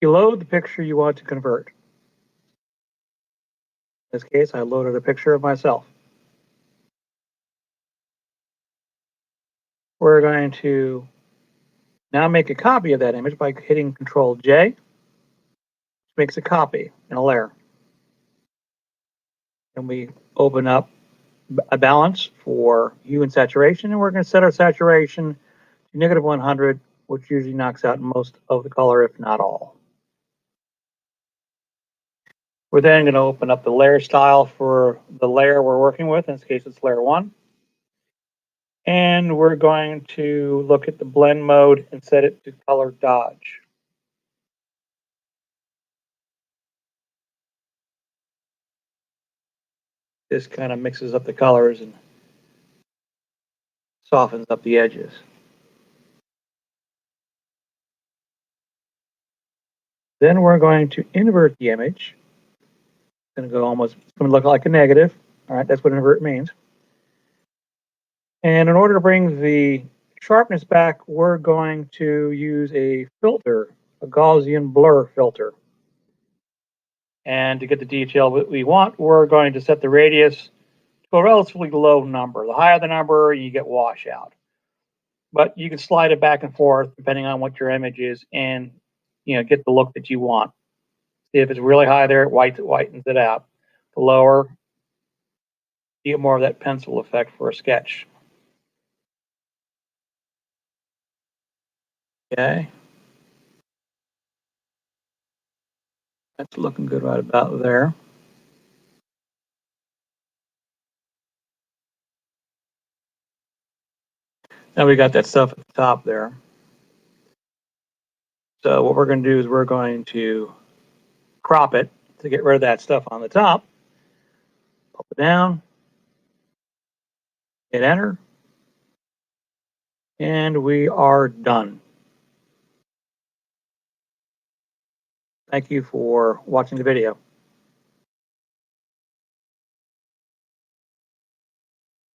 You load the picture you want to convert. In this case, I loaded a picture of myself. We're going to now make a copy of that image by hitting Control J, which makes a copy in a layer. And we open up a balance for hue and saturation, and we're going to set our saturation to -100, which usually knocks out most of the color, if not all. We're then going to open up the layer style for the layer we're working with. In this case, it's layer 1. And we're going to look at the blend mode and set it to color dodge. This kind of mixes up the colors and softens up the edges. Then we're going to invert the image. It's going to go almost, it's going to look like a negative. All right, that's what invert means. And in order to bring the sharpness back, we're going to use a filter, a Gaussian blur filter. And to get the detail that we want, we're going to set the radius to a relatively low number. The higher the number, you get washout. But you can slide it back and forth depending on what your image is and get the look that you want. See, if it's really high there, it whitens it out. The lower, you get more of that pencil effect for a sketch. Okay. That's looking good right about there. Now we got that stuff at the top there. So what we're going to do is we're going to crop it to get rid of that stuff on the top. Pop it down. Hit enter. And we are done. Thank you for watching the video.